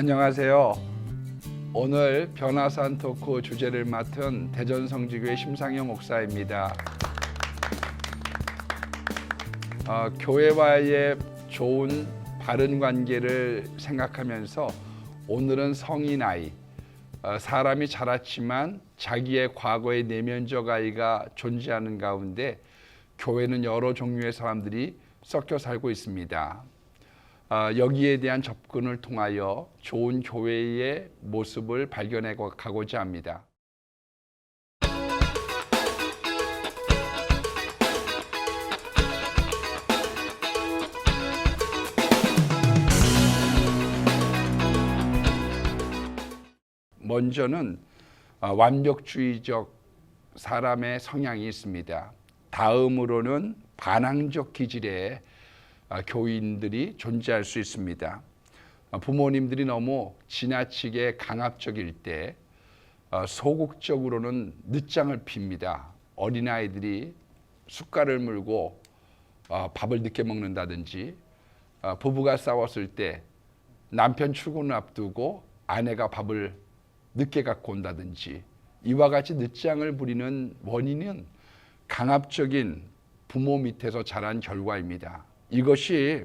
안녕하세요. 오늘 변화산 토크 주제를 맡은 대전성지교회 심상영 목사입니다. 교회와의 좋은 바른 관계를 생각하면서 오늘은 성인 아이, 사람이 자랐지만 자기의 과거의 내면적 아이가 존재하는 가운데 교회는 여러 종류의 사람들이 섞여 살고 있습니다. 여기에 대한 접근을 통하여 좋은 교회의 모습을 발견해 가고자 합니다. 먼저는 완벽주의적 사람의 성향이 있습니다. 다음으로는 반항적 기질의 교인들이 존재할 수 있습니다. 부모님들이 너무 지나치게 강압적일 때 소극적으로는 늦장을 핍니다. 어린아이들이 숟갈을 물고 밥을 늦게 먹는다든지, 부부가 싸웠을 때 남편 출근을 앞두고 아내가 밥을 늦게 갖고 온다든지, 이와 같이 늦장을 부리는 원인은 강압적인 부모 밑에서 자란 결과입니다. 이것이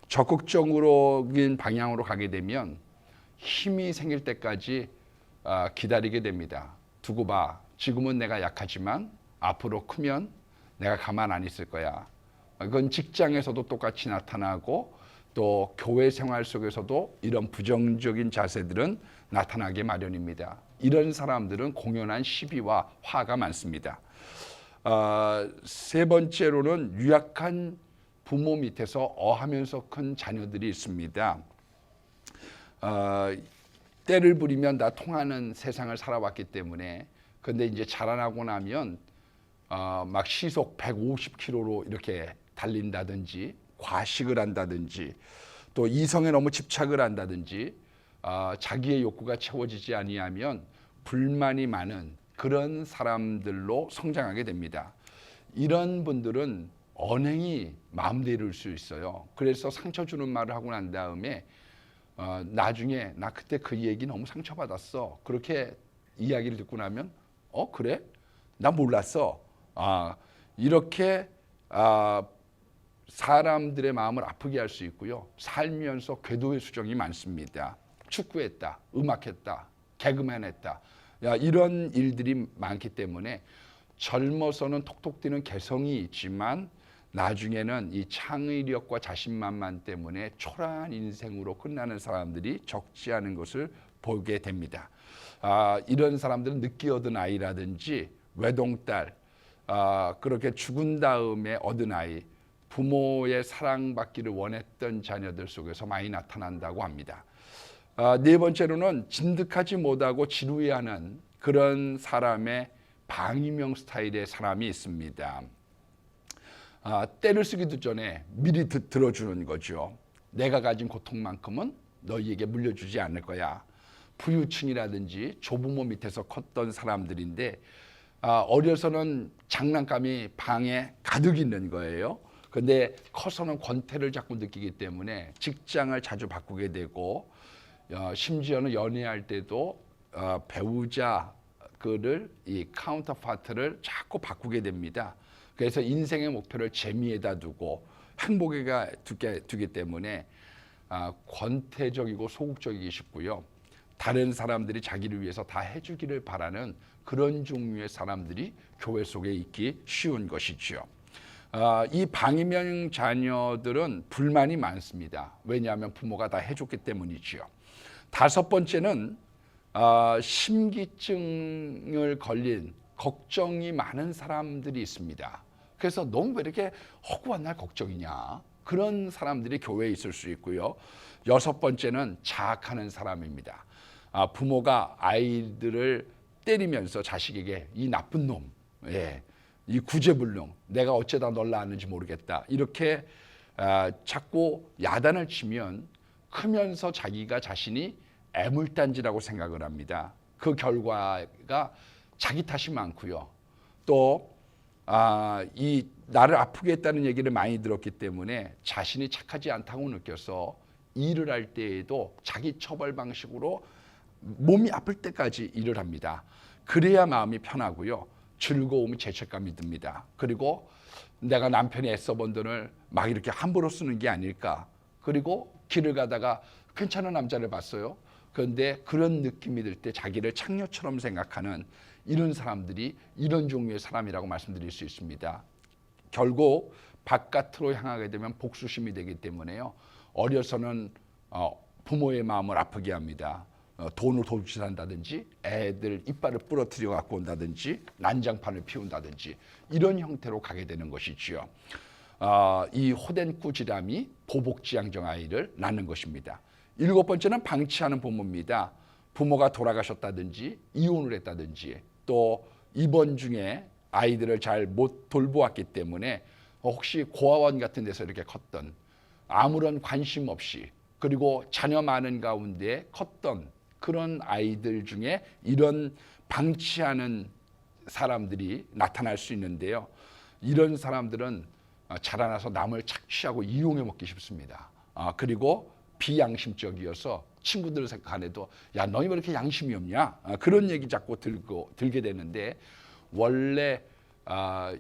적극적인 방향으로 가게 되면 힘이 생길 때까지 기다리게 됩니다. 두고 봐. 지금은 내가 약하지만 앞으로 크면 내가 가만 안 있을 거야. 이건 직장에서도 똑같이 나타나고 또 교회 생활 속에서도 이런 부정적인 자세들은 나타나게 마련입니다. 이런 사람들은 공연한 시비와 화가 많습니다. 세 번째로는 유약한 부모 밑에서 어하면서 큰 자녀들이 있습니다. 때를 부리면 다 통하는 세상을 살아왔기 때문에, 근데 이제 자라나고 나면 막 시속 150km로 이렇게 달린다든지, 과식을 한다든지, 또 이성에 너무 집착을 한다든지, 자기의 욕구가 채워지지 아니하면 불만이 많은 그런 사람들로 성장하게 됩니다. 이런 분들은 언행이 마음대로 일 수 있어요. 그래서 상처 주는 말을 하고 난 다음에 나중에 나 그때 그 얘기 너무 상처받았어. 그렇게 이야기를 듣고 나면 그래? 나 몰랐어. 이렇게 사람들의 마음을 아프게 할 수 있고요. 살면서 궤도의 수정이 많습니다. 축구했다, 음악했다, 개그맨 했다. 이런 일들이 많기 때문에 젊어서는 톡톡 튀는 개성이 있지만 나중에는 이 창의력과 자신만만 때문에 초라한 인생으로 끝나는 사람들이 적지 않은 것을 보게 됩니다. 이런 사람들은 늦게 얻은 아이라든지 외동딸, 그렇게 죽은 다음에 얻은 아이, 부모의 사랑받기를 원했던 자녀들 속에서 많이 나타난다고 합니다. 네 번째로는 진득하지 못하고 지루해하는 그런 사람의 방임형 스타일의 사람이 있습니다. 때를 쓰기도 전에 미리 들어주는 거죠. 내가 가진 고통만큼은 너희에게 물려주지 않을 거야. 부유층이라든지 조부모 밑에서 컸던 사람들인데 어려서는 장난감이 방에 가득 있는 거예요. 근데 커서는 권태를 자꾸 느끼기 때문에 직장을 자주 바꾸게 되고, 심지어는 연애할 때도 배우자 그를 이 카운터파트를 자꾸 바꾸게 됩니다. 그래서 인생의 목표를 재미에다 두고 행복에 두기 때문에 권태적이고 소극적이기 쉽고요. 다른 사람들이 자기를 위해서 다 해주기를 바라는 그런 종류의 사람들이 교회 속에 있기 쉬운 것이죠. 이 방임형 자녀들은 불만이 많습니다. 왜냐하면 부모가 다 해줬기 때문이죠. 다섯 번째는 심기증을 걸린 걱정이 많은 사람들이 있습니다. 그래서 너무 왜 이렇게 허구한 날 걱정이냐, 그런 사람들이 교회에 있을 수 있고요. 여섯 번째는 자학하는 사람입니다. 부모가 아이들을 때리면서 자식에게 이 나쁜 놈, 이 구제불능, 내가 어쩌다 널 낳았는지 모르겠다, 이렇게 자꾸 야단을 치면 크면서 자기가 자신이 애물단지라고 생각을 합니다. 그 결과가 자기 탓이 많고요. 또 나를 아프게 했다는 얘기를 많이 들었기 때문에 자신이 착하지 않다고 느껴서 일을 할 때에도 자기 처벌 방식으로 몸이 아플 때까지 일을 합니다. 그래야 마음이 편하고요. 즐거움이 죄책감이 듭니다. 그리고 내가 남편이 애써 번 돈을 막 이렇게 함부로 쓰는 게 아닐까. 그리고 길을 가다가 괜찮은 남자를 봤어요. 그런데 그런 느낌이 들 때 자기를 창녀처럼 생각하는 이런 사람들이 이런 종류의 사람이라고 말씀드릴 수 있습니다. 결국 바깥으로 향하게 되면 복수심이 되기 때문에요. 어려서는 부모의 마음을 아프게 합니다. 돈을 도둑질한다든지 애들 이빨을 부러뜨려 갖고 온다든지 난장판을 피운다든지 이런 형태로 가게 되는 것이지요. 이 호된 꾸지람이 보복지향적 아이를 낳는 것입니다. 7번째는 방치하는 부모입니다. 부모가 돌아가셨다든지 이혼을 했다든지 또 입원 중에 아이들을 잘 못 돌보았기 때문에 혹시 고아원 같은 데서 이렇게 컸던 아무런 관심 없이 그리고 자녀 많은 가운데 컸던 그런 아이들 중에 이런 방치하는 사람들이 나타날 수 있는데요. 이런 사람들은 자라나서 남을 착취하고 이용해 먹기 쉽습니다. 그리고 비양심적이어서 친구들 간에도 야 너희 왜 이렇게 양심이 없냐 그런 얘기 자꾸 들게 되는데 원래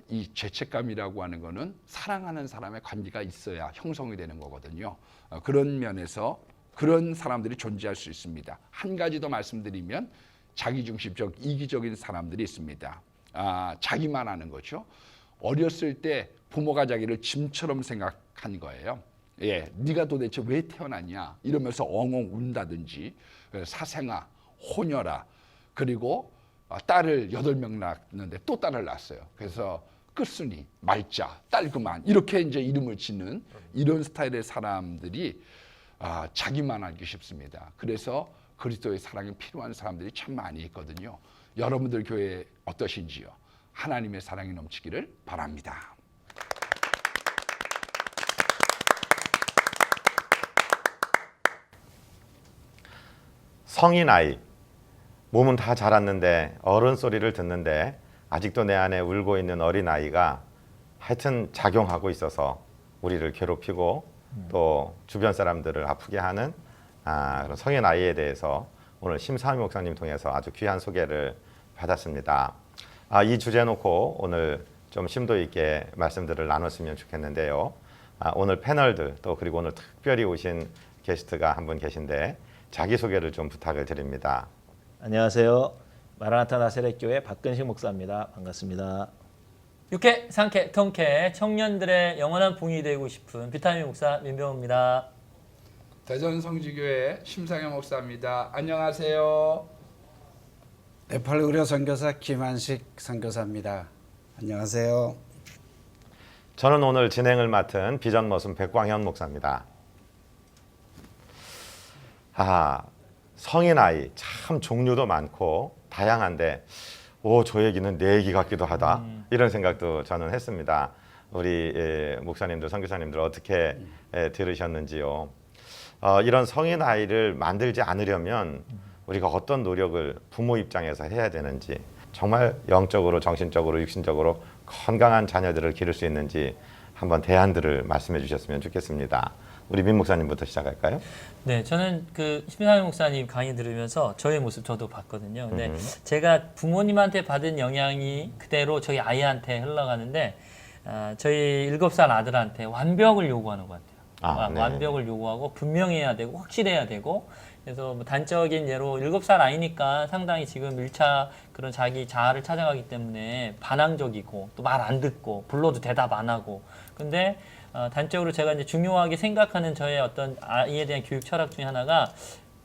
이 죄책감이라고 하는 거는 사랑하는 사람의 관계가 있어야 형성이 되는 거거든요. 그런 면에서 그런 사람들이 존재할 수 있습니다. 한 가지 더 말씀드리면 자기중심적 이기적인 사람들이 있습니다. 자기만 하는 거죠. 어렸을 때 부모가 자기를 짐처럼 생각한 거예요. 예, 네가 도대체 왜 태어났냐 이러면서 엉엉 운다든지 사생아, 혼혈아 그리고 딸을 8명 낳았는데 또 딸을 낳았어요. 그래서 끝순이, 말자, 딸 그만 이렇게 이제 이름을 짓는 이런 스타일의 사람들이 자기만 알기 쉽습니다. 그래서 그리스도의 사랑이 필요한 사람들이 참 많이 있거든요. 여러분들 교회 어떠신지요? 하나님의 사랑이 넘치기를 바랍니다. 성인 아이, 몸은 다 자랐는데 어른 소리를 듣는데 아직도 내 안에 울고 있는 어린 아이가 하여튼 작용하고 있어서 우리를 괴롭히고 또 주변 사람들을 아프게 하는 그런 성인 아이에 대해서 오늘 심사위 목사님 통해서 아주 귀한 소개를 받았습니다. 이 주제 놓고 오늘 좀 심도 있게 말씀들을 나눴으면 좋겠는데요. 오늘 패널들 또 그리고 오늘 특별히 오신 게스트가 한 분 계신데 자기소개를 좀 부탁을 드립니다. 안녕하세요. 마라나타 나세렛교회 박근식 목사입니다. 반갑습니다. 육회, 상쾌, 통쾌 청년들의 영원한 붕이 되고 싶은 비타민 목사 민병호입니다. 대전 성지교회 심상현 목사입니다. 안녕하세요. 네팔 의료 선교사 김한식 선교사입니다. 안녕하세요. 저는 오늘 진행을 맡은 비전 머슴 백광현 목사입니다. 성인 아이 참 종류도 많고 다양한데 저 얘기는 내 얘기 같기도 하다 이런 생각도 저는 했습니다. 우리 목사님들 선교사님들 어떻게 들으셨는지요. 이런 성인 아이를 만들지 않으려면 우리가 어떤 노력을 부모 입장에서 해야 되는지 정말 영적으로 정신적으로 육신적으로 건강한 자녀들을 기를 수 있는지 한번 대안들을 말씀해 주셨으면 좋겠습니다. 우리 민 목사님부터 시작할까요? 네, 저는 그 심상현 목사님 강의 들으면서 저의 모습 저도 봤거든요. 근데 제가 부모님한테 받은 영향이 그대로 저희 아이한테 흘러가는데 저희 7살 아들한테 완벽을 요구하는 것 같아요. 네. 완벽을 요구하고 분명해야 되고 확실해야 되고 그래서 뭐 단적인 예로 7살 아이니까 상당히 지금 1차 그런 자기 자아를 찾아가기 때문에 반항적이고 또 말 안 듣고 불러도 대답 안 하고 근데 단적으로 제가 이제 중요하게 생각하는 저의 어떤 아이에 대한 교육 철학 중에 하나가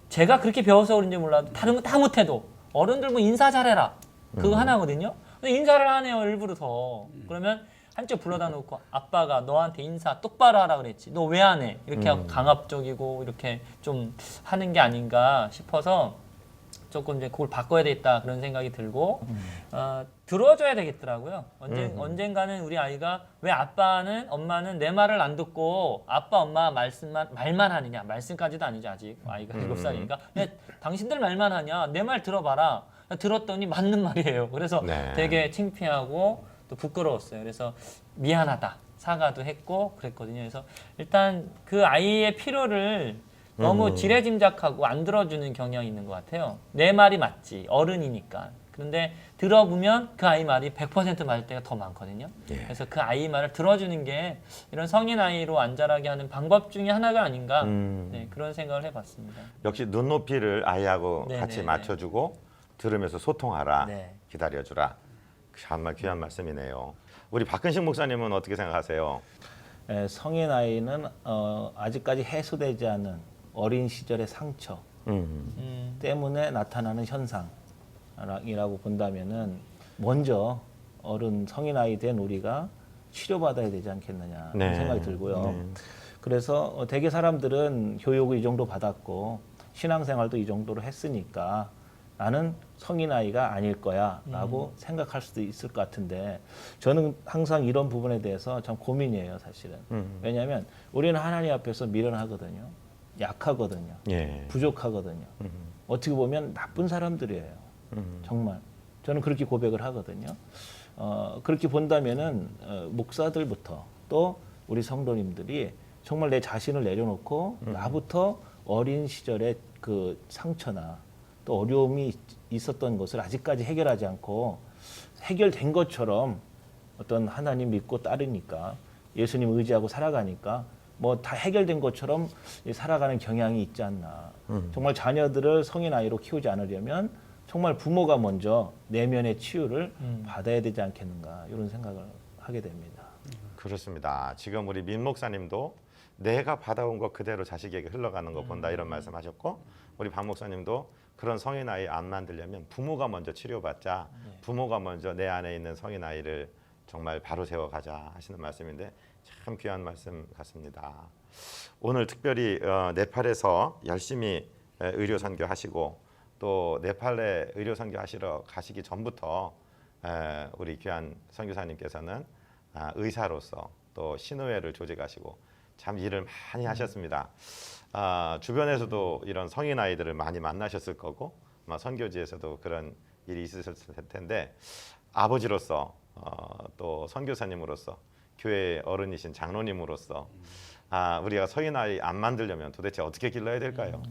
제가 그렇게 배워서 그런지 몰라도 다른 거 다 못해도 어른들 뭐 인사 잘해라 그거 하나거든요. 근데 인사를 안 해요 일부러 더. 그러면 한쪽 불러다 놓고 아빠가 너한테 인사 똑바로 하라 그랬지 너 왜 안 해? 이렇게 하고 강압적이고 이렇게 좀 하는 게 아닌가 싶어서 조금 이제 그걸 바꿔야 되겠다 그런 생각이 들고 들어줘야 되겠더라고요. 언젠가는 우리 아이가 왜 아빠는 엄마는 내 말을 안 듣고 아빠 엄마 말만 하느냐 말씀까지도 아니죠 아직 아이가 7살이니까 근데 당신들 말만 하냐 내 말 들어봐라 들었더니 맞는 말이에요. 그래서 되게 창피하고 또 부끄러웠어요. 그래서 미안하다 사과도 했고 그랬거든요. 그래서 일단 그 아이의 필요를 너무 지레짐작하고 안 들어주는 경향이 있는 것 같아요. 내 말이 맞지, 어른이니까. 그런데 들어보면 그 아이 말이 100% 맞을 때가 더 많거든요. 예. 그래서 그 아이 말을 들어주는 게 이런 성인 아이로 안 자라게 하는 방법 중에 하나가 아닌가 네, 그런 생각을 해봤습니다. 역시 눈높이를 아이하고 네, 같이 네, 맞춰주고 들으면서 소통하라, 네. 기다려주라. 정말 귀한 말씀이네요. 우리 박근식 목사님은 어떻게 생각하세요? 성인 아이는 아직까지 해소되지 않은 어린 시절의 상처 때문에 나타나는 현상이라고 본다면은 먼저 어른 성인 아이 된 우리가 치료받아야 되지 않겠느냐 네. 생각이 들고요. 그래서 대개 사람들은 교육을 이 정도 받았고 신앙생활도 이 정도로 했으니까 나는 성인 아이가 아닐 거야라고 생각할 수도 있을 것 같은데 저는 항상 이런 부분에 대해서 참 고민이에요, 사실은. 왜냐하면 우리는 하나님 앞에서 미련하거든요, 약하거든요, 예. 부족하거든요. 어떻게 보면 나쁜 사람들이에요. 정말 저는 그렇게 고백을 하거든요. 그렇게 본다면은 목사들부터 또 우리 성도님들이 정말 내 자신을 내려놓고 나부터 어린 시절의 그 상처나 또 어려움이 있었던 것을 아직까지 해결하지 않고 해결된 것처럼 어떤 하나님 믿고 따르니까 예수님 의지하고 살아가니까 뭐 다 해결된 것처럼 살아가는 경향이 있지 않나. 정말 자녀들을 성인 아이로 키우지 않으려면 정말 부모가 먼저 내면의 치유를 받아야 되지 않겠는가 이런 생각을 하게 됩니다. 그렇습니다. 지금 우리 민 목사님도 내가 받아온 것 그대로 자식에게 흘러가는 거 본다 이런 말씀하셨고 우리 박 목사님도 그런 성인 아이 안 만들려면 부모가 먼저 치료받자. 부모가 먼저 내 안에 있는 성인 아이를 정말 바로 세워가자 하시는 말씀인데 참 귀한 말씀 같습니다. 오늘 특별히 네팔에서 열심히 의료 선교하시고 또 네팔에 의료 선교하시러 가시기 전부터 우리 귀한 선교사님께서는 의사로서 또 신의회를 조직하시고 참 일을 많이 하셨습니다. 주변에서도 이런 성인 아이들을 많이 만나셨을 거고 선교지에서도 그런 일이 있으셨을 텐데 아버지로서 또 선교사님으로서 교회의 어른이신 장로님으로서 우리가 성인 아이 안 만들려면 도대체 어떻게 길러야 될까요?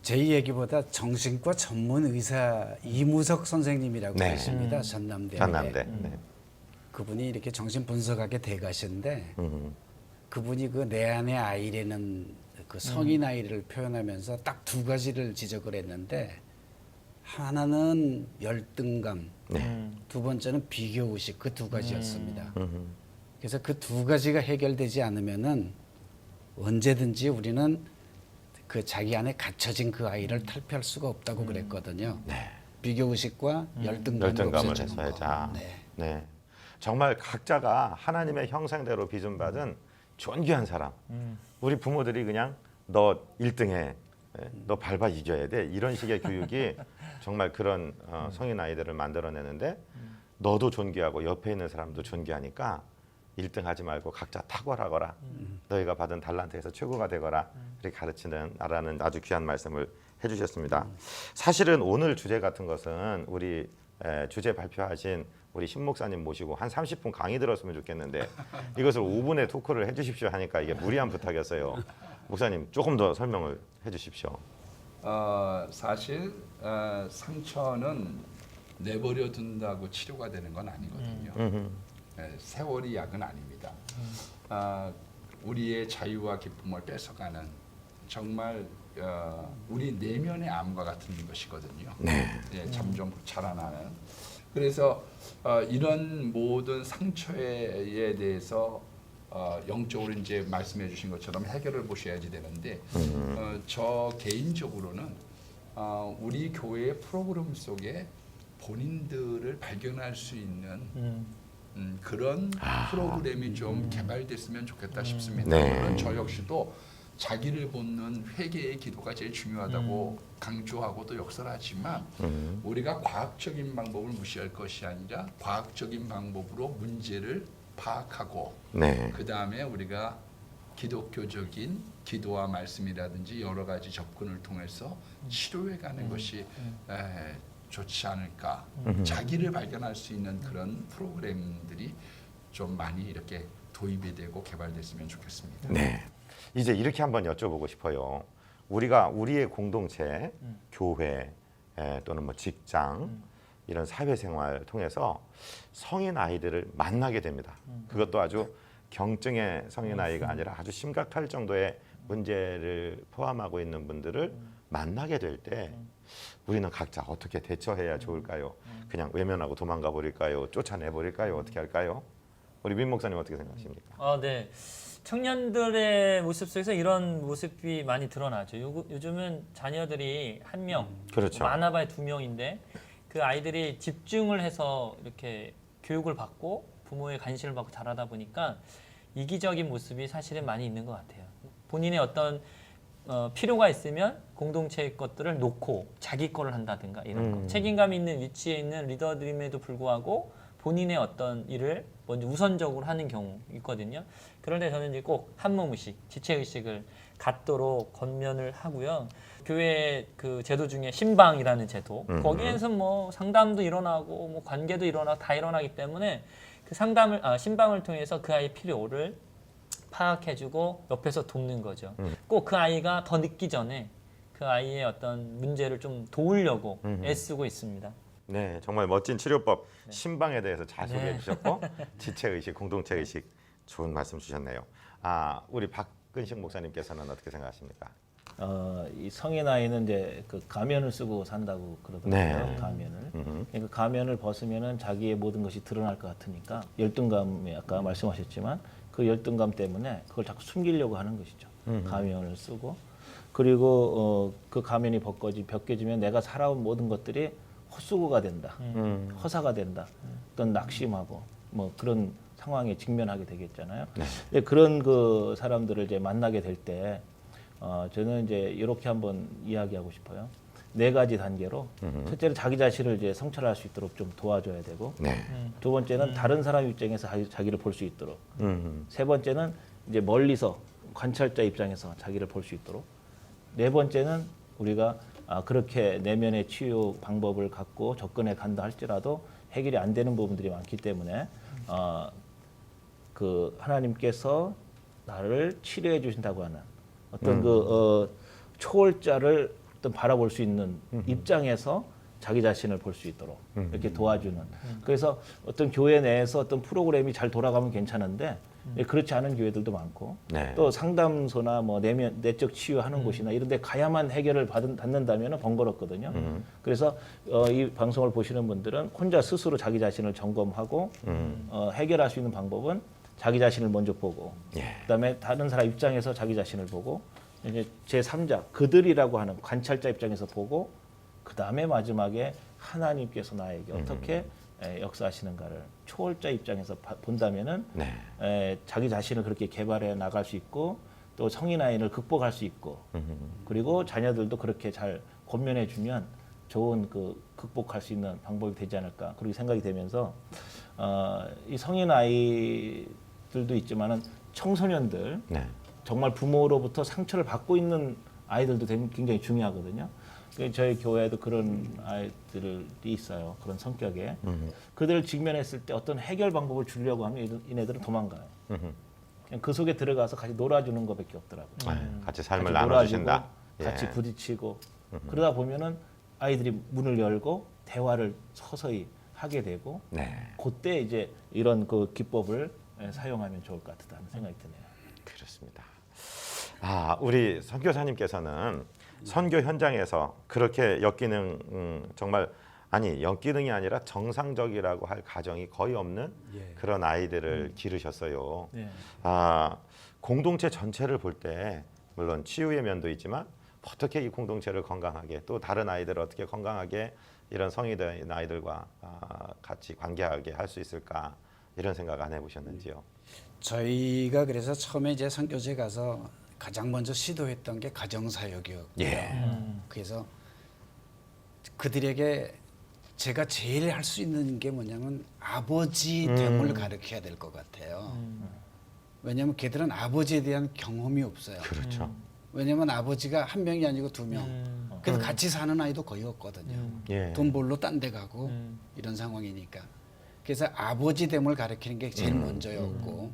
제 얘기보다 정신과 전문 의사 이무석 선생님이라고 네. 계십니다. 전남대에. 전남대. 네. 그분이 이렇게 정신 분석학의 대가신데 그분이 그 내 안의 아이라는 그 성인 아이를 표현하면서 딱 두 가지를 지적을 했는데 하나는 열등감, 두 번째는 비교 의식 그 두 가지였습니다. 그래서 그 두 가지가 해결되지 않으면은 언제든지 우리는 그 자기 안에 갇혀진 그 아이를 탈피할 수가 없다고 그랬거든요. 네. 비교 의식과 열등감을 열등감을 없애주는 거. 해소하자. 네. 네. 정말 각자가 하나님의 형상대로 빚음받은 존귀한 사람. 우리 부모들이 그냥 너 1등해. 너 밟아 이겨야 돼. 이런 식의 교육이 정말 그런 성인 아이들을 만들어내는데 너도 존귀하고 옆에 있는 사람도 존귀하니까 1등 하지 말고 각자 탁월하거라. 너희가 받은 달란트에서 최고가 되거라. 이렇게 가르치는 라는 아주 귀한 말씀을 해주셨습니다. 사실은 오늘 주제 같은 것은 우리 주제 발표하신 우리 신 목사님 모시고 한 30분 강의 들었으면 좋겠는데 이것을 5분의 토크를 해주십시오 하니까 이게 무리한 부탁이었어요. 목사님 조금 더 설명을 해주십시오. 사실 상처는 내버려 둔다고 치료가 되는 건 아니거든요. 세월이 약은 아닙니다. 우리의 자유와 기쁨을 뺏어가는 정말 우리 내면의 암과 같은 것이거든요. 네. 예, 점점 자라나는. 그래서 이런 모든 상처에 대해서 영적으로 이제 말씀해 주신 것처럼 해결을 보셔야지 되는데 저 개인적으로는 우리 교회의 프로그램 속에 본인들을 발견할 수 있는 그런 프로그램이 좀 개발됐으면 좋겠다 싶습니다. 네. 물론 저 역시도 자기를 돕는 회개의 기도가 제일 중요하다고 강조하고 또 역설하지만 우리가 과학적인 방법을 무시할 것이 아니라 과학적인 방법으로 문제를 파악하고 네. 그 다음에 우리가 기독교적인 기도와 말씀이라든지 여러 가지 접근을 통해서 치료해 가는 것이 좋지 않을까. 자기를 발견할 수 있는 그런 프로그램들이 좀 많이 이렇게 도입이 되고 개발됐으면 좋겠습니다. 네. 이제 이렇게 한번 여쭤보고 싶어요. 우리가 우리의 공동체, 교회 또는 뭐 직장 이런 사회생활 통해서 성인 아이들을 만나게 됩니다. 그것도 아주 경증의 성인 아이가 아니라 아주 심각할 정도의 문제를 포함하고 있는 분들을 만나게 될 때 우리는 각자 어떻게 대처해야 좋을까요? 그냥 외면하고 도망가 버릴까요? 쫓아내 버릴까요? 어떻게 할까요? 우리 민 목사님 어떻게 생각하십니까? 네. 청년들의 모습 속에서 이런 모습이 많이 드러나죠. 요즘은 자녀들이 한 명, 그렇죠. 많아봐야 두 명인데 그 아이들이 집중을 해서 이렇게 교육을 받고 부모의 관심을 받고 자라다 보니까 이기적인 모습이 사실은 많이 있는 것 같아요. 본인의 어떤 필요가 있으면 공동체의 것들을 놓고 자기 거를 한다든가 이런 거. 책임감 있는 위치에 있는 리더임에도 불구하고 본인의 어떤 일을 먼저 우선적으로 하는 경우 있거든요. 그럴 때 저는 이제 꼭 한몸의식, 지체의식을 갖도록 권면을 하고요. 교회 그 제도 중에 신방이라는 제도, 거기에서 뭐 상담도 일어나고 뭐 관계도 일어나고 다 일어나기 때문에 그 신방을 통해서 그 아이의 필요를 파악해주고 옆에서 돕는 거죠. 꼭 그 아이가 더 늦기 전에 그 아이의 어떤 문제를 좀 도우려고 애쓰고 있습니다. 네, 정말 멋진 치료법 신방에 대해서 잘 소개해 주셨고 지체의식, 공동체의식 좋은 말씀 주셨네요. 우리 박근식 목사님께서는 어떻게 생각하십니까? 이 성인 아이는 이제 그 가면을 쓰고 산다고 그러더라고요. 네. 가면을. 그러니까 가면을 벗으면은 자기의 모든 것이 드러날 것 같으니까 열등감이 아까 말씀하셨지만 그 열등감 때문에 그걸 자꾸 숨기려고 하는 것이죠. 가면을 쓰고 그리고 그 가면이 벗겨지면 내가 살아온 모든 것들이 헛수고가 된다, 허사가 된다, 어떤 낙심하고 뭐 그런 상황에 직면하게 되겠잖아요. 네. 그런 그 사람들을 이제 만나게 될 때 저는 이제 이렇게 한번 이야기하고 싶어요. 4가지 단계로 첫째는 자기 자신을 이제 성찰할 수 있도록 좀 도와줘야 되고, 네. 두 번째는 다른 사람 입장에서 자기를 볼 수 있도록, 세 번째는 이제 멀리서 관찰자 입장에서 자기를 볼 수 있도록, 네 번째는 우리가 그렇게 내면의 치유 방법을 갖고 접근해 간다 할지라도 해결이 안 되는 부분들이 많기 때문에 그 하나님께서 나를 치료해 주신다고 하는 어떤 초월자를 어떤 바라볼 수 있는 입장에서 자기 자신을 볼 수 있도록 이렇게 도와주는. 그래서 어떤 교회 내에서 어떤 프로그램이 잘 돌아가면 괜찮은데 그렇지 않은 교회들도 많고 네. 또 상담소나 뭐 내적 치유하는 곳이나 이런 데 가야만 해결을 받는다면 번거롭거든요. 그래서 이 방송을 보시는 분들은 혼자 스스로 자기 자신을 점검하고 해결할 수 있는 방법은 자기 자신을 먼저 보고 그다음에 다른 사람 입장에서 자기 자신을 보고 이제 제3자 그들이라고 하는 관찰자 입장에서 보고 그다음에 마지막에 하나님께서 나에게 어떻게 역사하시는가를 초월자 입장에서 본다면은 자기 자신을 그렇게 개발해 나갈 수 있고 또 성인 아이를 극복할 수 있고 그리고 자녀들도 그렇게 잘 권면해 주면 좋은 그 극복할 수 있는 방법이 되지 않을까 그렇게 생각이 되면서 이 성인 아이들도 있지만은 청소년들 정말 부모로부터 상처를 받고 있는 아이들도 굉장히 중요하거든요. 저희 교회에도 그런 아이들이 있어요. 그런 성격에. 그들을 직면했을 때 어떤 해결 방법을 주려고 하면 이네들은 도망가요. 그냥 그 속에 들어가서 같이 놀아주는 것밖에 없더라고요. 같이 삶을 같이 나눠주신다. 놀아주고, 같이 부딪히고 그러다 보면은 아이들이 문을 열고 대화를 서서히 하게 되고 그때 이제 이런 그 기법을 사용하면 좋을 것 같다는 생각이 드네요. 그렇습니다. 우리 선교사님께서는 선교 현장에서 그렇게 역기능 정말 역기능이 아니라 정상적이라고 할 가정이 거의 없는 그런 아이들을 기르셨어요. 공동체 전체를 볼 때 물론 치유의 면도 있지만 어떻게 이 공동체를 건강하게 또 다른 아이들을 어떻게 건강하게 이런 성인된 아이들과 같이 관계하게 할 수 있을까 이런 생각 안 해보셨는지요? 저희가 그래서 처음에 이제 선교제 가서 가장 먼저 시도했던 게 가정사역이었고요. 그래서 그들에게 제가 제일 할 수 있는 게 뭐냐면 아버지 됨을 가르쳐야 될 것 같아요. 왜냐하면 걔들은 아버지에 대한 경험이 없어요. 그렇죠. 왜냐하면 아버지가 한 명이 아니고 2명. 그래서 같이 사는 아이도 거의 없거든요. 돈 벌러 딴 데 가고 이런 상황이니까. 그래서 아버지 됨을 가르치는 게 제일 먼저였고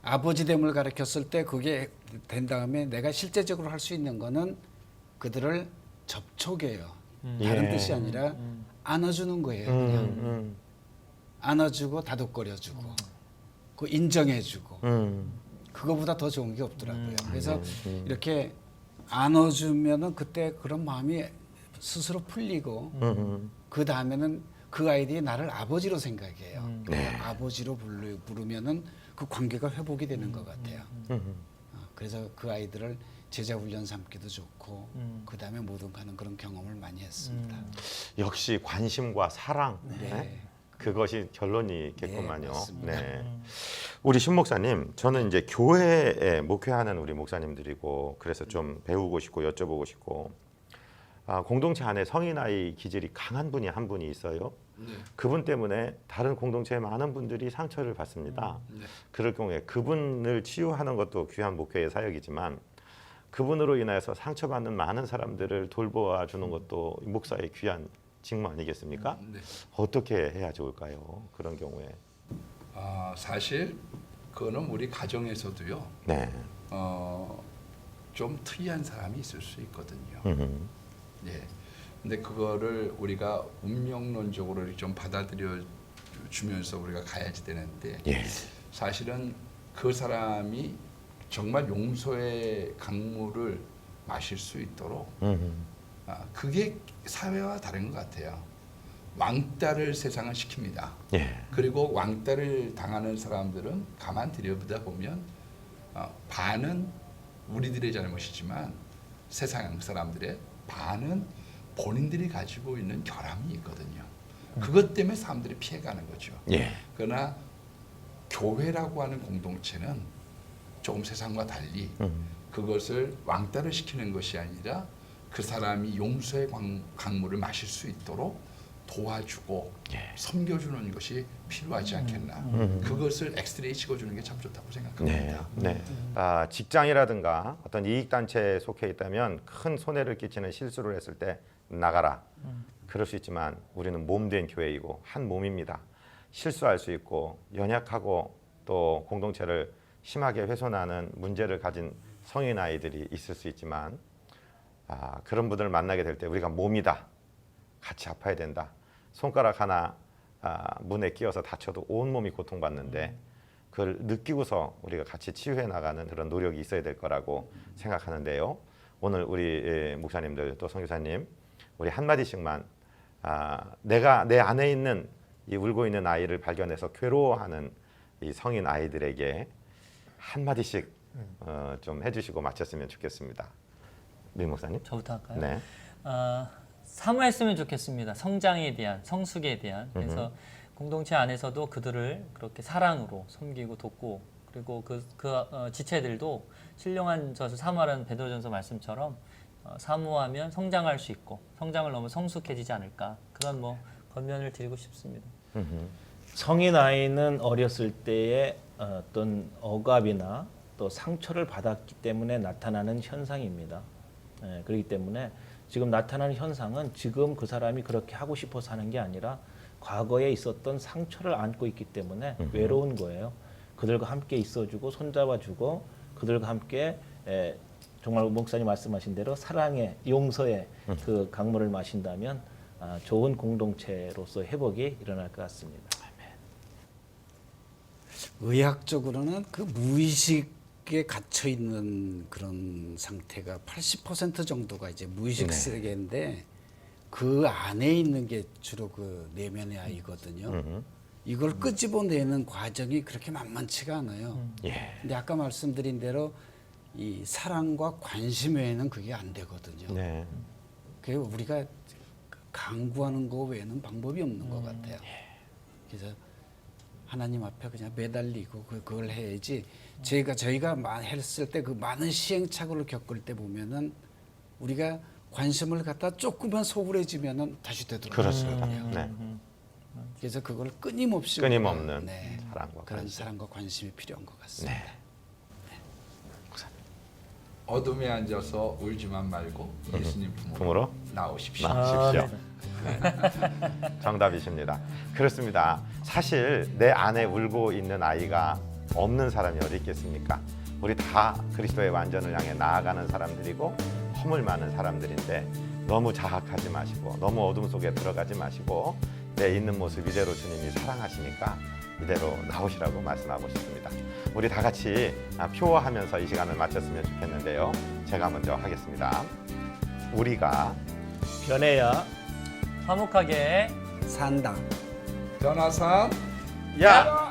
아버지됨을 가르쳤을 때 그게 된 다음에 내가 실제적으로 할 수 있는 거는 그들을 접촉해요. 다른 예. 뜻이 아니라 안아주는 거예요. 그냥 안아주고 다독거려주고 그 인정해주고 그거보다 더 좋은 게 없더라고요. 그래서 이렇게 안아주면은 그때 그런 마음이 스스로 풀리고 그 다음에는 그 아이들이 나를 아버지로 생각해요. 아버지로 부르면은 그 관계가 회복이 되는 것 같아요. 그래서 그 아이들을 제자 훈련 삼기도 좋고 그 다음에 모든 가는 그런 경험을 많이 했습니다. 역시 관심과 사랑. 네. 그것이 결론이겠구만요. 네, 맞습니다. 네. 우리 신 목사님, 저는 이제 교회에 목회하는 우리 목사님들이고 그래서 좀 배우고 싶고 여쭤보고 싶고 공동체 안에 성인 아이 기질이 강한 분이 한 분이 있어요. 그분 때문에 다른 공동체의 많은 분들이 상처를 받습니다. 그럴 경우에 그분을 치유하는 것도 귀한 목회의 사역이지만 그분으로 인해서 상처받는 많은 사람들을 돌보아 주는 것도 목사의 귀한 직무 아니겠습니까? 네. 어떻게 해야 좋을까요? 그런 경우에. 사실 그거는 우리 가정에서도요. 네. 좀 특이한 사람이 있을 수 있거든요. 예. 근데 그거를 우리가 운명론적으로 이렇게 좀 받아들여 주면서 우리가 가야지 되는데 예. 사실은 그 사람이 정말 용서의 강물을 마실 수 있도록 그게 사회와 다른 것 같아요. 왕따를 세상은 시킵니다. 예. 그리고 왕따를 당하는 사람들은 가만 들여보다 보면 반은 우리들의 잘못이지만 세상 사람들의 반은 본인들이 가지고 있는 결함이 있거든요. 그것 때문에 사람들이 피해가는 거죠. 예. 그러나 교회라고 하는 공동체는 조금 세상과 달리 그것을 왕따를 시키는 것이 아니라 그 사람이 용서의 강물을 마실 수 있도록 도와주고 섬겨주는 것이 필요하지 않겠나. 그것을 엑스트레이 찍어주는 게 참 좋다고 생각합니다. 네. 직장이라든가 어떤 이익단체에 속해 있다면 큰 손해를 끼치는 실수를 했을 때 나가라. 그럴 수 있지만 우리는 몸된 교회이고 한 몸입니다. 실수할 수 있고 연약하고 또 공동체를 심하게 훼손하는 문제를 가진 성인 아이들이 있을 수 있지만 그런 분들을 만나게 될 때 우리가 몸이다. 같이 아파야 된다. 손가락 하나 문에 끼어서 다쳐도 온몸이 고통받는데 그걸 느끼고서 우리가 같이 치유해 나가는 그런 노력이 있어야 될 거라고 생각하는데요. 오늘 우리 목사님들 또 선교사님 우리 한마디씩만 내가 내 안에 있는 이 울고 있는 아이를 발견해서 괴로워하는 이 성인 아이들에게 한마디씩 좀 해주시고 마쳤으면 좋겠습니다. 민 목사님. 저부터 할까요? 네. 사모했으면 좋겠습니다. 성장에 대한, 성숙에 대한. 그래서 공동체 안에서도 그들을 그렇게 사랑으로 섬기고 돕고 그리고 그 지체들도 신령한 젖을 사모하라는 베드로전서 말씀처럼 사모하면 성장할 수 있고 성장을 넘어 성숙해지지 않을까 그런 권면을 드리고 싶습니다. 성인 아이는 어렸을 때의 어떤 억압이나 또 상처를 받았기 때문에 나타나는 현상입니다. 그렇기 때문에 지금 나타나는 현상은 지금 그 사람이 그렇게 하고 싶어서 하는 게 아니라 과거에 있었던 상처를 안고 있기 때문에 외로운 거예요. 그들과 함께 있어주고 손잡아주고 그들과 함께 정말 목사님 말씀하신 대로 사랑의 용서의 그 강물을 마신다면 좋은 공동체로서 회복이 일어날 것 같습니다. 의학적으로는 그 무의식에 갇혀 있는 그런 상태가 80% 정도가 이제 무의식 세계인데 그 안에 있는 게 주로 그 내면의 아이거든요. 이걸 끄집어내는 과정이 그렇게 만만치가 않아요. 근데 아까 말씀드린 대로 이 사랑과 관심 외에는 그게 안 되거든요. 네. 그게 우리가 강구하는 거 외에는 방법이 없는 것 같아요. 그래서 하나님 앞에 그냥 매달리고 그걸 해야지. 저희가 했을 때 그 많은 시행착오를 겪을 때 보면은 우리가 관심을 갖다 조금만 소홀해지면은 다시 되돌아가요. 그렇습니다. 네. 그래서 그걸 끊임없이 끊임없는 우리가, 사랑과 그런 관심. 사랑과 관심이 필요한 것 같습니다. 어둠에 앉아서 울지만 말고 예수님 품으로 품으로 나오십시오. 나오십시오. 네. 정답이십니다. 그렇습니다. 사실 내 안에 울고 있는 아이가 없는 사람이 어디 있겠습니까? 우리 다 그리스도의 완전을 향해 나아가는 사람들이고 허물 많은 사람들인데 너무 자학하지 마시고 너무 어둠 속에 들어가지 마시고 내 있는 모습 이대로 주님이 사랑하시니까 이대로 나오시라고 말씀하고 싶습니다. 우리 다 같이 표어하면서 이 시간을 마쳤으면 좋겠는데요. 제가 먼저 하겠습니다. 우리가 변해야 화목하게 산다. 전화상 야!